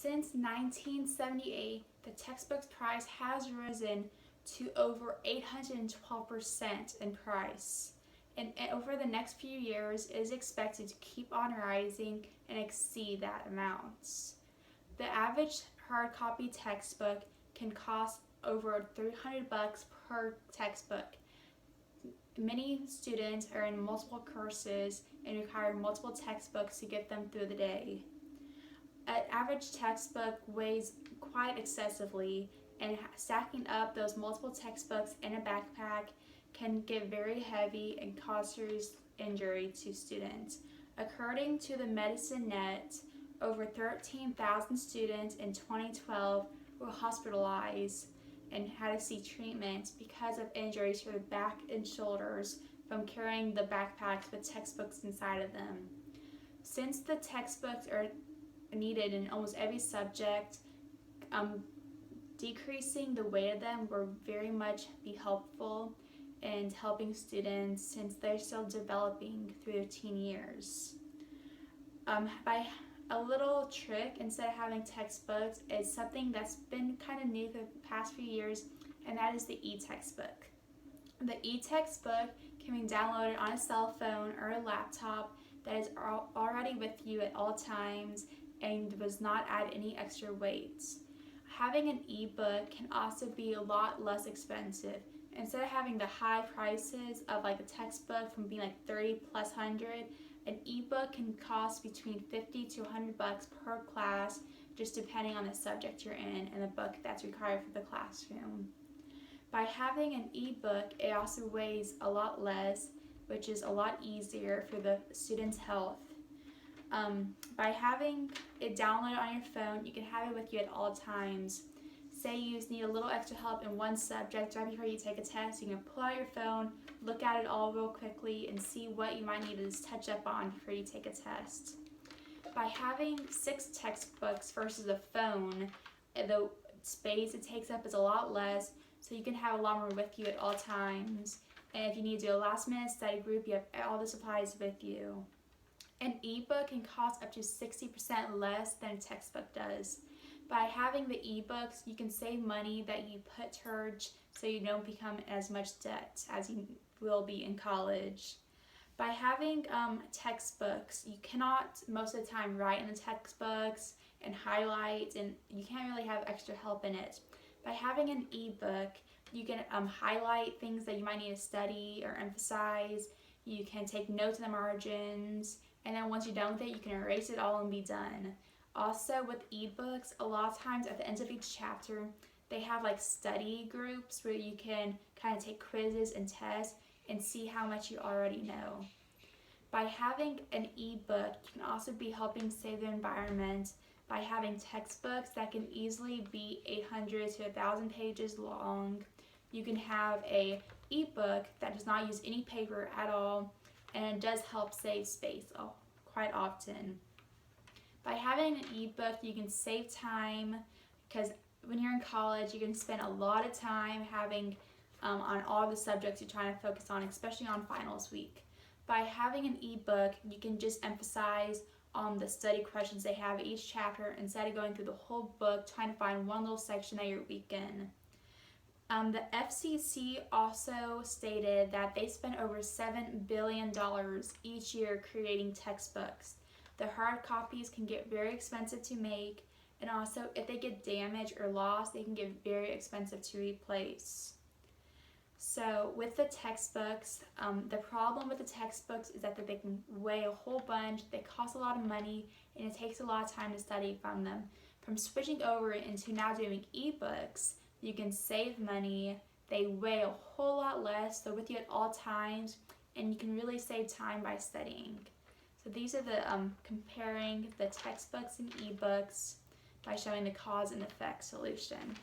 Since 1978, the textbook's price has risen to over 812% in price. And over the next few years, it is expected to keep on rising and exceed that amount. The average hard copy textbook can cost over $300 per textbook. Many students are in multiple courses and require multiple textbooks to get them through the day. An average textbook weighs quite excessively, and stacking up those multiple textbooks in a backpack can get very heavy and cause serious injury to students. According to the Medicine Net, over 13,000 students in 2012 were hospitalized and had to seek treatment because of injuries to the back and shoulders from carrying the backpacks with textbooks inside of them. Since the textbooks are needed in almost every subject, decreasing the weight of them will very much be helpful in helping students since they're still developing through their teen years. By a little trick, instead of having textbooks, is something that's been kind of new for the past few years, and that is the e-textbook. The e-textbook can be downloaded on a cell phone or a laptop that is already with you at all times and does not add any extra weight. Having an e-book can also be a lot less expensive. Instead of having the high prices of like a textbook from being like $30 plus $100, an ebook can cost between $50 to $100 per class, just depending on the subject you're in and the book that's required for the classroom. By having an ebook, it also weighs a lot less, which is a lot easier for the student's health. By having it downloaded on your phone, you can have it with you at all times. Say you need a little extra help in one subject right before you take a test, you can pull out your phone, look at it all real quickly, and see what you might need to touch up on before you take a test. By having 6 textbooks versus a phone, the space it takes up is a lot less, so you can have a lot more with you at all times. And if you need to do a last-minute study group, you have all the supplies with you. An ebook can cost up to 60% less than a textbook does. By having the ebooks, you can save money that you put towards so you don't become as much debt as you will be in college. By having textbooks, you cannot most of the time write in the textbooks and highlight, and you can't really have extra help in it. By having an ebook, you can highlight things that you might need to study or emphasize. You can take notes in the margins, and then once you're done with it, you can erase it all and be done. Also, with ebooks, a lot of times at the end of each chapter, they have like study groups where you can kind of take quizzes and tests and see how much you already know. By having an ebook, you can also be helping save the environment by having textbooks that can easily be 800 to 1,000 pages long. You can have a ebook that does not use any paper at all, and it does help save space quite often. By having an ebook, you can save time, because when you're in college, you can spend a lot of time having on all the subjects you're trying to focus on, especially on finals week. By having an ebook, you can just emphasize on the study questions they have each chapter instead of going through the whole book trying to find one little section that you're weak in. The FCC also stated that they spend over $7 billion each year creating textbooks. The hard copies can get very expensive to make, and also if they get damaged or lost, they can get very expensive to replace. So with the textbooks, the problem with the textbooks is that they can weigh a whole bunch, they cost a lot of money, and it takes a lot of time to study from them. From switching over into now doing ebooks, you can save money, they weigh a whole lot less, they're with you at all times, and you can really save time by studying. So these are the comparing the textbooks and ebooks by showing the cause and effect solution.